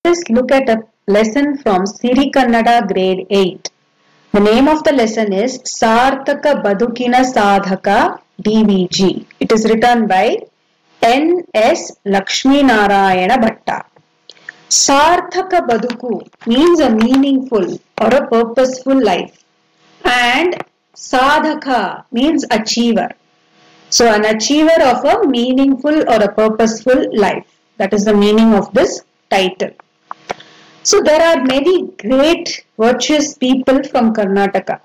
us look at a lesson from Siri Kannada grade 8. The name of the lesson is Sarthaka Badukina Sadhaka DVG. It is written by N.S. Lakshmi Narayana Bhatta. Sarthaka Baduku means a meaningful or a purposeful life, and Sadhaka means achiever. So an achiever of a meaningful or a purposeful life. That is the meaning of this title. So there are many great virtuous people from Karnataka.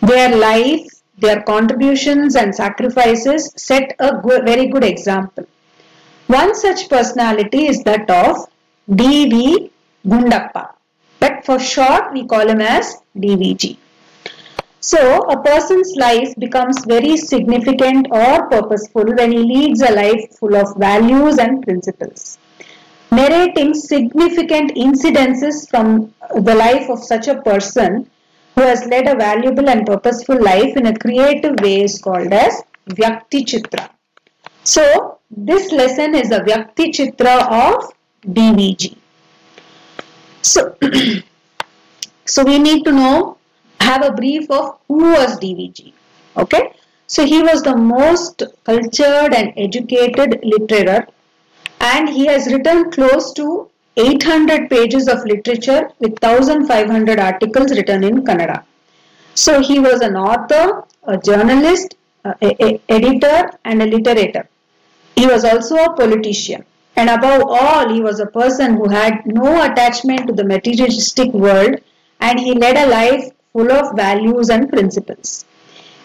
Their life, their contributions and sacrifices set a very good example. One such personality is that of D.V. Gundappa, but for short we call him as DVG. So a person's life becomes very significant or purposeful when he leads a life full of values and principles. Narrating significant incidences from the life of such a person who has led a valuable and purposeful life in a creative way is called as Vyakti Chitra. So this lesson is a Vyakti Chitra of DVG. So we need to have a brief of who was DVG. Okay, so he was the most cultured and educated literature, and he has written close to 800 pages of literature with 1500 articles written in Kannada. So he was an author, a journalist, editor and a literator. He was also a politician, and above all he was a person who had no attachment to the materialistic world, and he led a life full of values and principles.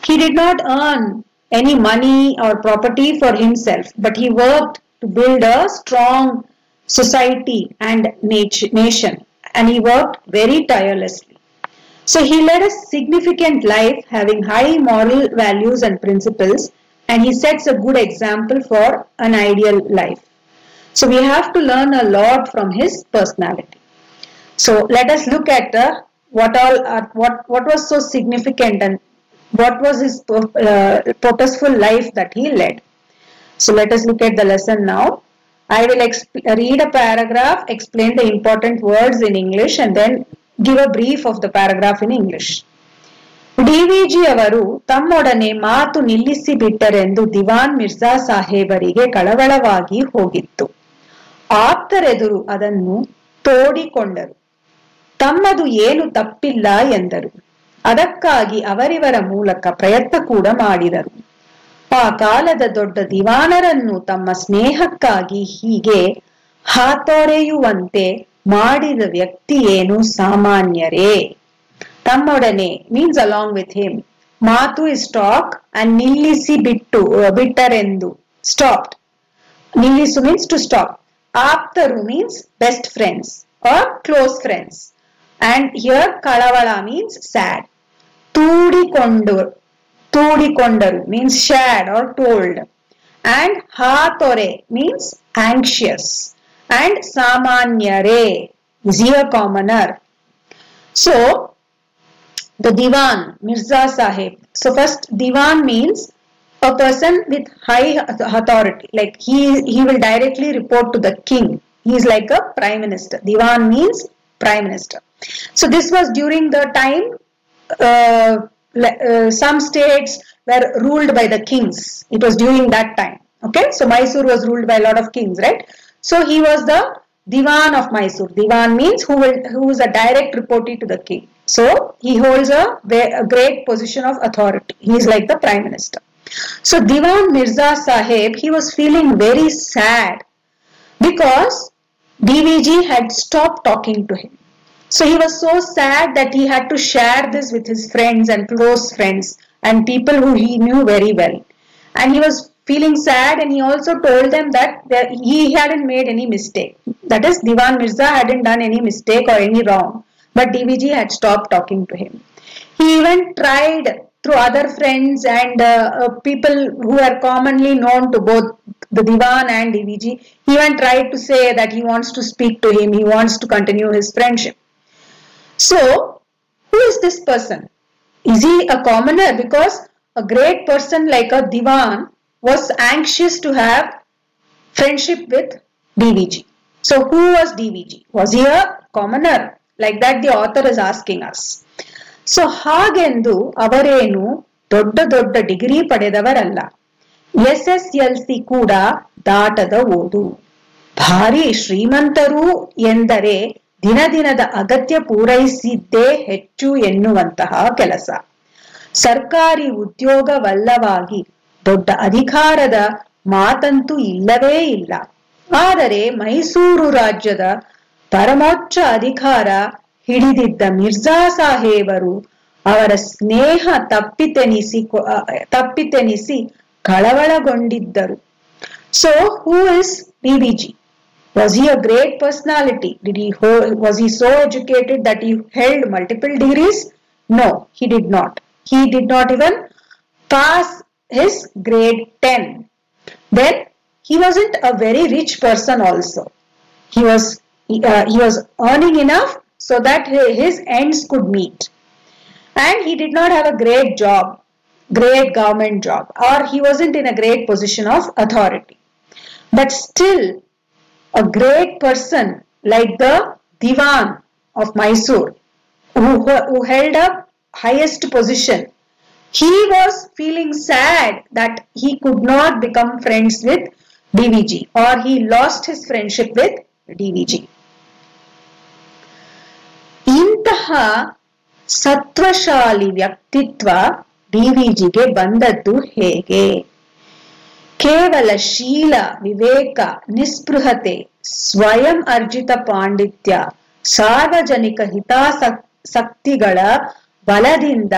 He did not earn any money or property for himself, but he worked to build a strong society and nation, and he worked very tirelessly. So he led a significant life having high moral values and principles, and he sets a good example for an ideal life. So we have to learn a lot from his personality. So let us look at what was so significant and what was his purposeful life that he led. So let us look at the lesson now. I will read a paragraph, explain the important words in English, and then give a brief of the paragraph in English. DVG ಅವರು ತಮ್ಮೊಡನೆ ಮಾತು ನಿಲ್ಲಿಸಿ ಬಿಟ್ಟರೆಂದು ದಿವಾನ್ ಮಿರ್ಜಾ ಸಾಹೇಬರಿಗೆ ಕಳವಳವಾಗಿ ಹೋಗಿತ್ತು. ಆಪ್ತರೆದುರು ಅದನ್ನು ತೋಡಿಕೊಂಡರು. ತಮ್ಮದು ಏನು ತಪ್ಪಿಲ್ಲ ಎಂದರು. ಅದಕ್ಕಾಗಿ ಅವರಿವರ ಮೂಲಕ ಪ್ರಯತ್ನ ಕೂಡ ಮಾಡಿದರು. ಆ ಕಾಲದ ದೊಡ್ಡ ದಿವಾನರನ್ನು ತಮ್ಮ ಸ್ನೇಹಕ್ಕಾಗಿ ಹೀಗೆ ಹಾತೊರೆಯುವಂತೆ ಮಾಡಿದ ವ್ಯಕ್ತಿ ಏನು ಸಾಮಾನ್ಯರೇ. ತಮ್ಮೊಡನೆ means along with him. ಮಾತು is talk and ನಿಲ್ಲಿಸಿ ಬಿಟ್ಟರೆಂದು stopped. ನಿಲ್ಲಿಸು means to stop. ಆಪ್ತರು means best friends or close friends. And here ಕಳವಳ means sad. ತೂಡಿಕೊಂಡರು means shared or told. And ಹಾತೊರೆ means anxious. And ಸಾಮಾನ್ಯರೇ is here commoner. So the Diwan, Mirza Sahib. So first Diwan means a person with high authority. Like he will directly report to the king. He is like a prime minister. Diwan means prime minister. So this was during the time some states were ruled by the kings. It was during that time. Okay, so Mysore was ruled by a lot of kings, right? So he was the Diwan of Mysore. Diwan means who is a direct reportee to the king. So he holds a great position of authority. He is like the prime minister. So Diwan Mirza Sahib, he was feeling very sad because DVG had stopped talking to him. So he was so sad that he had to share this with his friends and close friends and people who he knew very well. And he was feeling sad, and he also told them that he hadn't made any mistake. That is, Diwan Mirza hadn't done any mistake or any wrong, but DVG had stopped talking to him. He even tried through other friends and people who are commonly known to both the Diwan and DVG. He even tried to say that he wants to speak to him, he wants to continue his friendship. So, who is this person? Is he a commoner? Because a great person like a Diwan was anxious to have friendship with DVG. So who was DVG? Was he a commoner? Like that the author is asking us. So ಹಾಗೆಂದು ಅವರೇನು ದೊಡ್ಡ ದೊಡ್ಡ degree ಪಡೆದವರಲ್ಲ. SSLC ಕೂಡ ದಾಟದ ಓದು. ಭಾರಿ ಶ್ರೀಮಂತರು ಎಂದರೆ ದಿನ ದಿನದ ಅಗತ್ಯ ಪೂರೈಸಿದ್ದೇ ಹೆಚ್ಚು ಎನ್ನುವಂತಹ ಕೆಲಸ. ಸರ್ಕಾರಿ ಉದ್ಯೋಗವಲ್ಲವಾಗಿ ದೊಡ್ಡ ಅಧಿಕಾರದ ಮಾತಂತೂ ಇಲ್ಲವೇ ಇಲ್ಲ. ಆದರೆ ಮೈಸೂರು ರಾಜ್ಯದ ಪರಮೋಚ್ಚ ಅಧಿಕಾರ ಹಿಡಿದಿದ್ದ ಮಿರ್ಜಾ ಸಾಹೇಬರು ಅವರ ಸ್ನೇಹ ತಪ್ಪಿತೆನಿಸಿ ಕಳವಳಗೊಂಡಿದ್ದರು. So who is DVG? Was he a great personality? Was he so educated that he held multiple degrees? No, he did not. He did not even pass his grade 10. Then he wasn't a very rich person also. He was earning enough so that his ends could meet. And he did not have a great job, great government job, or he wasn't in a great position of authority. But still, a great person like the Diwan of Mysore, who held a highest position, he was feeling sad that he could not become friends with DVG, or he lost his friendship with DVG. ಇಂತಹ ಸತ್ವಶಾಲಿ ವ್ಯಕ್ತಿತ್ವ DVGಗೆ ಬಂದದ್ದು ಹೇಗೆ? ಕೇವಲ ಶೀಲ, ವಿವೇಕ, ನಿಸ್ಪೃಹತೆ, ಸ್ವಯಂ ಅರ್ಜಿತ ಪಾಂಡಿತ್ಯ, ಸಾರ್ವಜನಿಕ ಹಿತಾಸಕ್ತಿಗಳ ಬಲದಿಂದ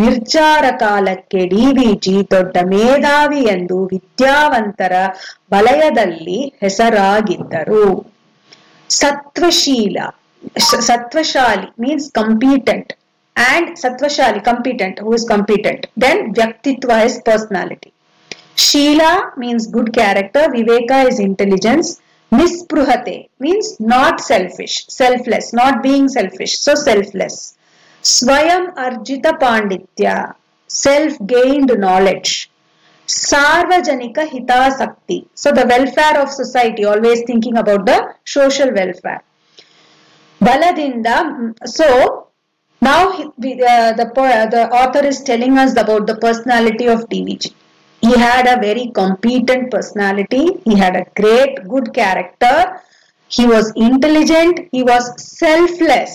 ನಿರ್ಜಾರ ಕಾಲಕ್ಕೆ DVG ದೊಡ್ಡ ಮೇಧಾವಿ ಎಂದು ವಿದ್ಯಾವಂತರ ವಲಯದಲ್ಲಿ ಹೆಸರಾಗಿದ್ದರು. ಸತ್ವಶಾಲಿ means competent, and satvashali competent, who is competent. Then vyaktitva is personality. Sheela means good character, viveka is intelligence, nispruhate means not selfish, selfless, not being selfish, so selfless. Swayam arjita panditya, self gained knowledge. Sarvajanika hitasakti, so the welfare of society, always thinking about the social welfare. Baladinda, so now the author is telling us about the personality of DVG. He had a very competent personality. He had a great, good character. He was intelligent. He was selfless,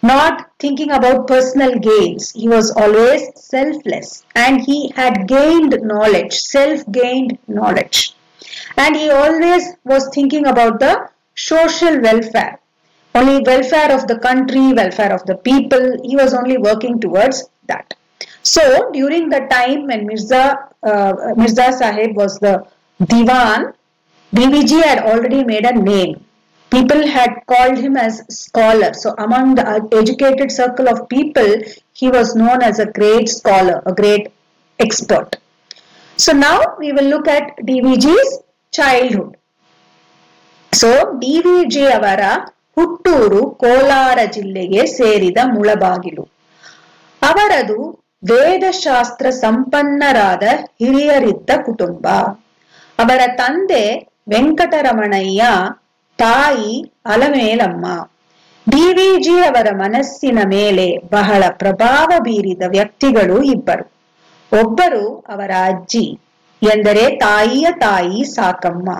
not thinking about personal gains. He was always selfless, and he had gained knowledge, self-gained knowledge. And he always was thinking about the social welfare. Only welfare of the country, welfare of the people. He was only working towards that. So during the time when Mirza Sahib was the Diwan, DVG had already made a name. People had called him as scholar. So among the educated circle of people, he was known as a great scholar, a great expert. So now we will look at DVG's childhood. So DVG avara ಹುಟ್ಟೂರು ಕೋಲಾರ ಜಿಲ್ಲೆಗೆ ಸೇರಿದ ಮುಳಬಾಗಿಲು. ಅವರದು ವೇದಶಾಸ್ತ್ರ ಸಂಪನ್ನರಾದ ಹಿರಿಯರಿದ್ದ ಕುಟುಂಬ. ಅವರ ತಂದೆ ವೆಂಕಟರಮಣಯ್ಯ, ತಾಯಿ Alamelamma. DVG ಅವರ ಮನಸ್ಸಿನ ಮೇಲೆ ಬಹಳ ಪ್ರಭಾವ ಬೀರಿದ ವ್ಯಕ್ತಿಗಳು ಇಬ್ಬರು. ಒಬ್ಬರು ಅವರ ಅಜ್ಜಿ, ಎಂದರೆ ತಾಯಿಯ ತಾಯಿ ಸಾಕಮ್ಮ.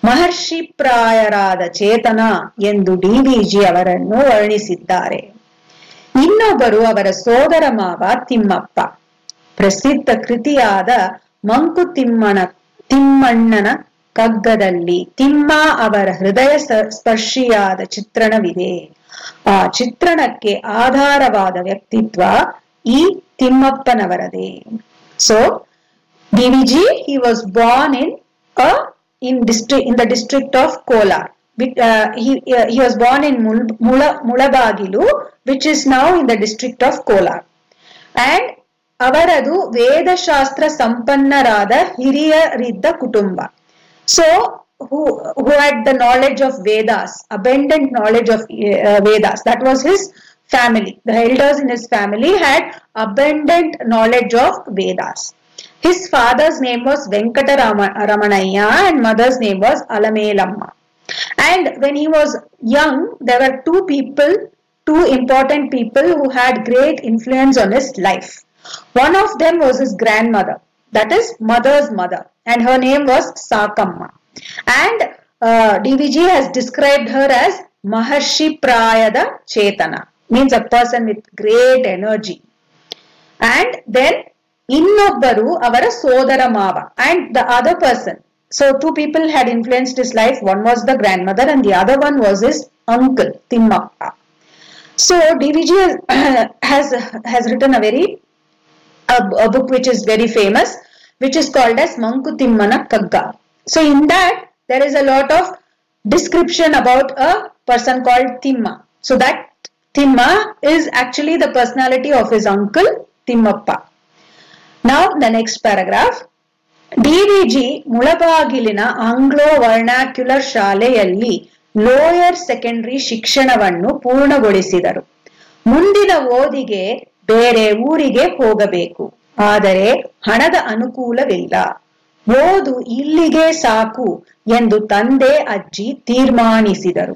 ಮಹರ್ಷಿಪ್ರಾಯರಾದ ಚೇತನ ಎಂದು DVG ಅವರನ್ನು ವರ್ಣಿಸಿದ್ದಾರೆ. ಇನ್ನೊಬ್ಬರು ಅವರ ಸೋದರ ಮಾವ ತಿಮ್ಮಪ್ಪ. ಪ್ರಸಿದ್ಧ ಕೃತಿಯಾದ ತಿಮ್ಮಣ್ಣನ ಕಗ್ಗದಲ್ಲಿ ತಿಮ್ಮ ಅವರ ಹೃದಯ ಸ್ಪರ್ಶಿಯಾದ ಚಿತ್ರಣವಿದೆ. ಆ ಚಿತ್ರಣಕ್ಕೆ ಆಧಾರವಾದ ವ್ಯಕ್ತಿತ್ವ ಈ ತಿಮ್ಮಪ್ಪನವರದೇ. So DVG, he was born in the district of Kolar. He was born in Mulabagilu, which is now in the district of Kolar. And avaradu Vedashastra Sampannarada Hiriyaridda Kutumba. So who had the knowledge of Vedas, abundant knowledge of Vedas. That was his family. The elders in his family had abundant knowledge of Vedas. His father's name was Venkataramanayya and mother's name was Alamelamma. And when he was young, there were two important people who had great influence on his life. One of them was his grandmother, that is mother's mother, and her name was Sakamma. And DVG has described her as Maharshi Prayada Chetana, means a person with great energy. And then ಇನ್ನೊಬ್ಬರು ಅವರ ಸೋದರ ಮಾವ, and the other person. So two people had influenced his life. One was the grandmother and the other one was his uncle Timmappa. So DVG has written a book which is very famous, which is called as Mankutimana Kagga. So in that there is a lot of description about a person called Timma. So that Timma is actually the personality of his uncle Timmappa. Now the next paragraph. DVG ಮುಳಬಾಗಿಲಿನ Anglo vernacular ಶಾಲೆಯಲ್ಲಿ lower secondary ಶಿಕ್ಷಣವನ್ನು ಪೂರ್ಣಗೊಳಿಸಿದರು. ಮುಂದಿನ ಓದಿಗೆ ಬೇರೆ ಊರಿಗೆ ಹೋಗಬೇಕು, ಆದರೆ ಹಣದ ಅನುಕೂಲವಿಲ್ಲ. ಓದು ಇಲ್ಲಿಗೆ ಸಾಕು ಎಂದು ತಂದೆ ಅಜ್ಜಿ ತೀರ್ಮಾನಿಸಿದರು.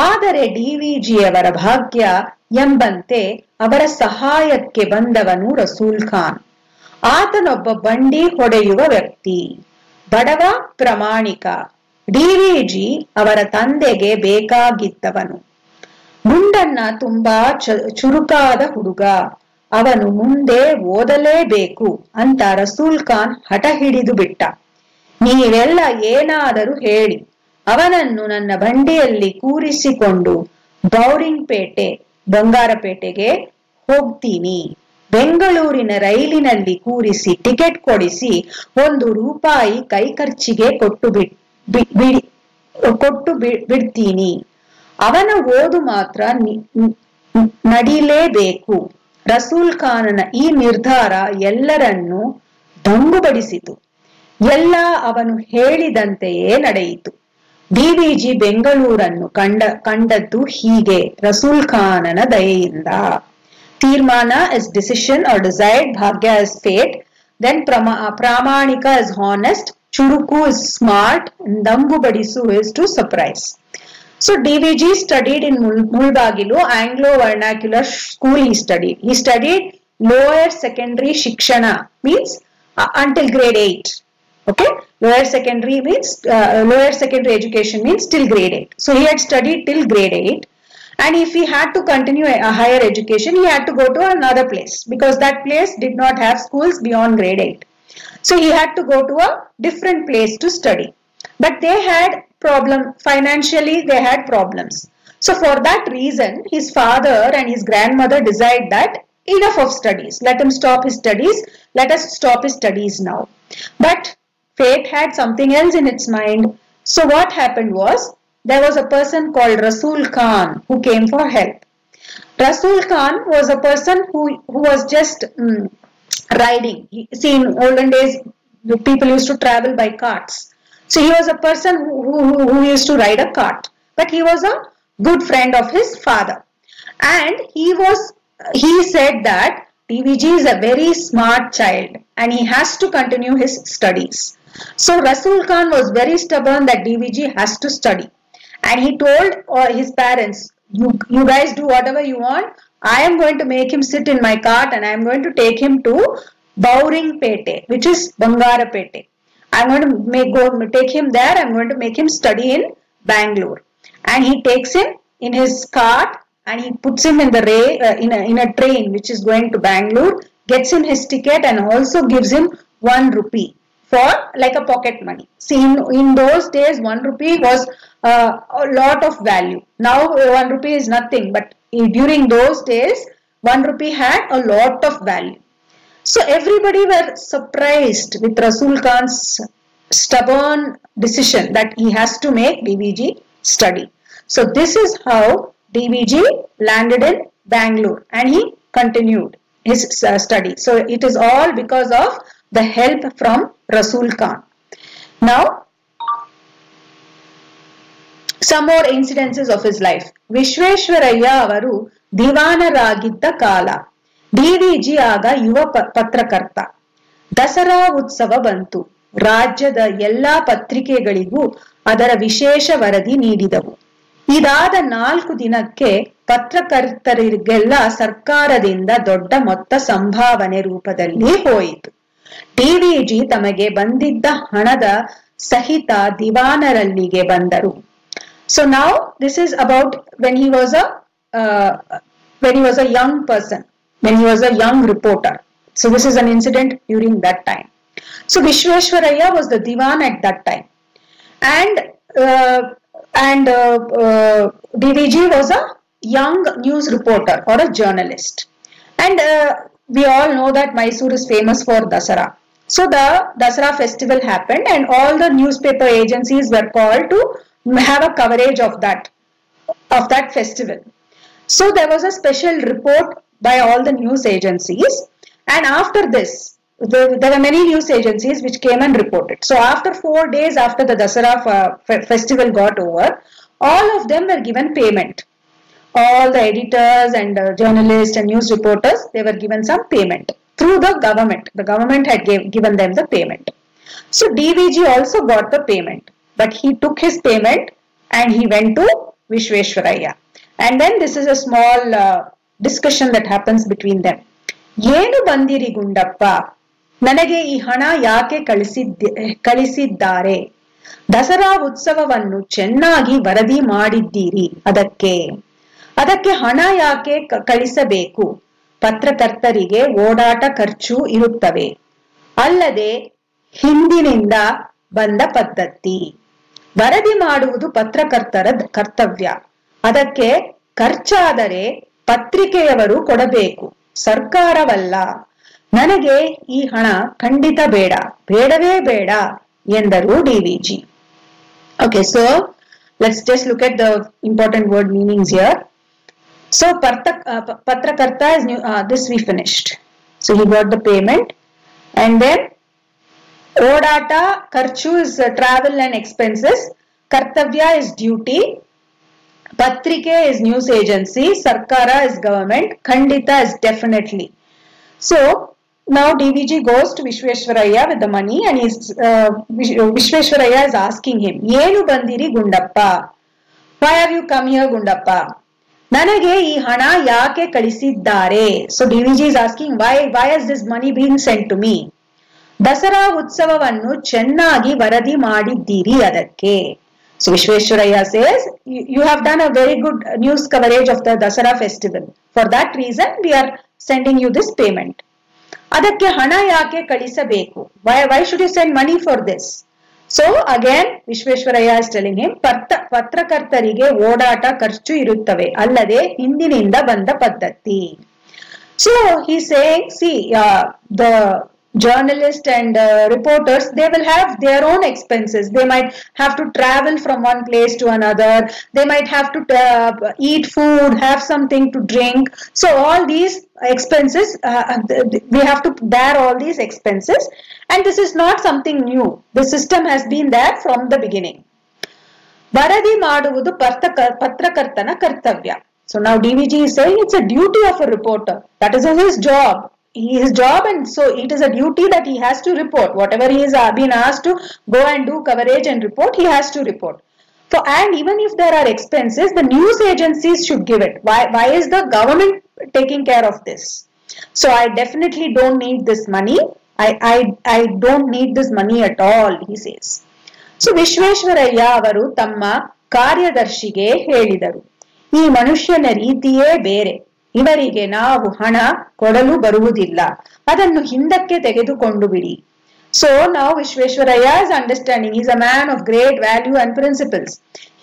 ಆದರೆ ಡಿವಿಜಿಯವರ ಭಾಗ್ಯ ಎಂಬಂತೆ ಅವರ ಸಹಾಯಕ್ಕೆ ಬಂದವನು ರಸೂಲ್ ಖಾನ್. ಆತನೊಬ್ಬ ಬಂಡಿ ಹೊಡೆಯುವ ವ್ಯಕ್ತಿ, ಬಡವ, ಪ್ರಾಮಾಣಿಕ. ಡಿವಿಜಿ ಅವರ ತಂದೆಗೆ ಬೇಕಾಗಿದ್ದವನು. ಗುಂಡಣ್ಣ ತುಂಬಾ ಚುರುಕಾದ ಹುಡುಗ, ಅವನು ಮುಂದೆ ಓದಲೇಬೇಕು ಅಂತ ರಸೂಲ್ ಖಾನ್ ಹಠ ಹಿಡಿದು ಬಿಟ್ಟ. ನೀವೆಲ್ಲ ಏನಾದರೂ ಹೇಳಿ, ಅವನನ್ನು ನನ್ನ ಬಂಡಿಯಲ್ಲಿ ಕೂರಿಸಿಕೊಂಡು ಬೌರಿಂಗ್ಪೇಟೆ, ಬಂಗಾರಪೇಟೆಗೆ ಹೋಗ್ತೀನಿ. ಬೆಂಗಳೂರಿನ ರೈಲಿನಲ್ಲಿ ಕೂರಿಸಿ ಟಿಕೆಟ್ ಕೊಡಿಸಿ ₹1 ಕೈ ಖರ್ಚಿಗೆ ಕೊಟ್ಟು ಬಿಡ್ತೀನಿ. ಅವನ ಓದು ಮಾತ್ರ ನಡಿಲೇಬೇಕು. ರಸೂಲ್ ಖಾನನ ಈ ನಿರ್ಧಾರ ಎಲ್ಲರನ್ನೂ ದಂಗುಬಡಿಸಿತು. ಎಲ್ಲ ಅವನು ಹೇಳಿದಂತೆಯೇ ನಡೆಯಿತು. ಡಿವಿಜಿ ಬೆಂಗಳೂರನ್ನು ಕಂಡದ್ದು ಹೀಗೆ, ರಸೂಲ್ ಖಾನನ ದಯೆಯಿಂದ. Tirmana is decision or desired, Bhagya is fate, then Pramanika is honest, Churuku is smart, and Dambubadisu is to surprise. So DVG studied in Mulbagilu, Anglo Vernacular School he studied. He studied lower secondary Shikshana, means until grade 8. Okay, lower secondary education means till grade 8. So he had studied till grade 8. And if he had to continue a higher education, he had to go to another place because that place did not have schools beyond grade 8. So he had to go to a different place to study. But they had financially they had problems. So for that reason, his father and his grandmother decided that enough of studies. Let him stop his studies. Let us stop his studies now. But fate had something else in its mind. So what happened was, there was a person called Rasool Khan who came for help. Rasool Khan was a person who was just riding. See, in olden days, people used to travel by carts. So he was a person who used to ride a cart. But he was a good friend of his father. And he said that DVG is a very smart child and he has to continue his studies. So Rasool Khan was very stubborn that DVG has to study. And he told his parents, you guys do whatever you want. I am going to make him sit in my cart and I am going to take him to Bauringpete, which is Bangarapete. I am going to take him there. I am going to make him study in Bangalore. And he takes him in his cart and he puts him in in a train which is going to Bangalore, gets him his ticket and also gives him ₹1 for like a pocket money. See, in those days, ₹1 was a lot of value. Now ₹1 is nothing, but during those days, ₹1 had a lot of value. So everybody were surprised with Rasool Khan's stubborn decision that he has to make DVG study. So this is how DVG landed in Bangalore and he continued his study. So it is all because of the help from Rasool Khan. Now, some more incidences of his life. Vishweshwaraya avaru ದಿವಾನರಾಗಿದ್ದ ಕಾಲ. DVG ಆಗ ಯುವ ಪತ್ರಕರ್ತ. ದಸರಾ ಉತ್ಸವ ಬಂತು. ರಾಜ್ಯದ ಎಲ್ಲಾ ಪತ್ರಿಕೆಗಳಿಗೂ ಅದರ ವಿಶೇಷ ವರದಿ ನೀಡಿದವು. ಇದಾದ 4 ದಿನಕ್ಕೆ ಪತ್ರಕರ್ತರಿಗೆಲ್ಲ ಸರ್ಕಾರದಿಂದ ದೊಡ್ಡ ಮೊತ್ತ ಸಂಭಾವನೆ ರೂಪದಲ್ಲಿ ಹೋಯಿತು. ಡಿವಿಜಿ ತಮಗೆ ಬಂದಿದ್ದ ಹಣದ ಸಹಿತ ದಿವಾನರಲ್ಲಿಗೆ ಬಂದರು. So now this is about when he was a young person, when he was a young reporter. So this is an incident during that time. So Vishveshwaraya was the divan at that time, and DVG was a young news reporter or a journalist. And we all know that Mysore is famous for Dasara. So the Dasara festival happened and all the newspaper agencies were called to have a coverage of that festival. So there was a special report by all the news agencies, and after this there were many news agencies which came and reported. So after 4 days after the Dasara festival got over, all of them were given payment. All the editors and journalists and news reporters, they were given some payment through the government. The government had given them the payment. So DVG also got the payment, but he took his payment and he went to Vishveshwaraya. And then this is a small discussion that happens between them. ಏನು ಬಂದಿರಿ ಗುಂಡಪ್ಪ, ನನಗೆ ಈ ಹಣ ಯಾಕೆ ಕಳಿಸಿದ್ದಾರೆ? ದಸರಾ ಉತ್ಸವವನ್ನು ಚೆನ್ನಾಗಿ ವರದಿ ಮಾಡಿದ್ದೀರಿ, ಅದಕ್ಕೆ ಹಣ ಯಾಕೆ ಕಳಿಸಬೇಕು? ಪತ್ರಕರ್ತರಿಗೆ ಓಡಾಟ ಖರ್ಚು ಇರುತ್ತವೆ, ಅಲ್ಲದೆ ಹಿಂದಿನಿಂದ ಬಂದ ಪದ್ಧತಿ. ವರದಿ ಮಾಡುವುದು ಪತ್ರಕರ್ತರ ಕರ್ತವ್ಯ. ಅದಕ್ಕೆ ಖರ್ಚಾದರೆ ಪತ್ರಿಕೆಯವರು ಕೊಡಬೇಕು, ಸರ್ಕಾರವಲ್ಲ. ನನಗೆ ಈ ಹಣ ಖಂಡಿತ ಬೇಡವೇ ಬೇಡ ಎಂದರು DVG. Okay, so let's just look at the important word meanings here. So Patrakarta is new, this we finished. So he got the payment, and then Odata Karchu is travel and expenses, Kartavya is duty, Patrike is news agency, Sarkara is government, Khandita is definitely. So now DVG goes to Vishveshwaraya with the money, and Vishveshwaraya is asking him, Yenu bandiri Gundappa? Why have you come here, Gundappa? Nanage ee hana yake kalisiddare? So DVG is asking, why has this money been sent to me? Dasara utsavavannu chennagi varadi ಮಾಡಿದ್ದೀರಿ ಅದಕ್ಕೆ. So Vishveshwaraya says, you have done a very good news coverage of the Dasara festival. For that reason, we are sending you this payment. ಅದಕ್ಕೆ ಹಣ ಯಾಕೆ ಕಳಿಸಬೇಕು? Why should you send money for this? So again, Vishveshwaraya is telling him, ಪತ್ರಕರ್ತರಿಗೆ ಓಡಾಟ ಖರ್ಚು ಇರುತ್ತವೆ, ಅಲ್ಲದೆ ಹಿಂದಿನಿಂದ ಬಂದ ಪದ್ಧತಿ. So he's saying, see, the journalists and reporters, they will have their own expenses. They might have to travel from one place to another. They might have to eat food, have something to drink. So all these expenses, we have to bear all these expenses. And this is not something new. The system has been there from the beginning. ವರದಿ ಮಾಡುವುದು ಪತ್ರಕರ್ತನ ಕರ್ತವ್ಯ. So now DVG is saying it's a duty of a reporter. That is his job. His job, and so it is a duty that he has to report. Whatever he is been asked to go and do coverage and report, he has to report. So, and even if there are expenses, the news agencies should give it. Why is the government taking care of this? So I definitely don't need this money. I don't need this money at all, he says. So Vishveshwaraya avaru tamma ಕಾರ್ಯದರ್ಶಿಗೆ ಹೇಳಿದರು, ಈ ಮನುಷ್ಯನ ರೀತಿಯೇ ಬೇರೆ. ಇವರಿಗೆ ನಾವು ಹಣ ಕೊಡಲು ಬರುವುದಿಲ್ಲ, ಅದನ್ನು ಹಿಂದಕ್ಕೆ ತೆಗೆದುಕೊಂಡು ಬಿಡಿ. So now Vishveshwaraya is understanding, he is a man of great value and principles.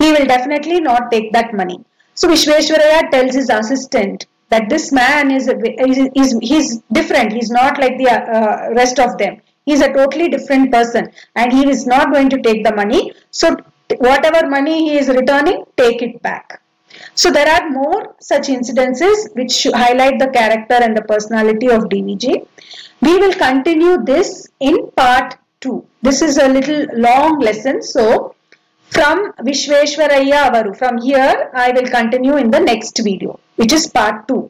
He will definitely not take that money. So Vishveshwaraya tells his assistant that this man he's different. He's not like the rest of them. He's a totally different person, and he is not going to take the money. So whatever money he is returning, take it back. So there are more such incidences which highlight the character and the personality of DVG. We will continue this in part 2. This is a little long lesson. So from Vishveshwaraya avaru, from here I will continue in the next video, which is part 2.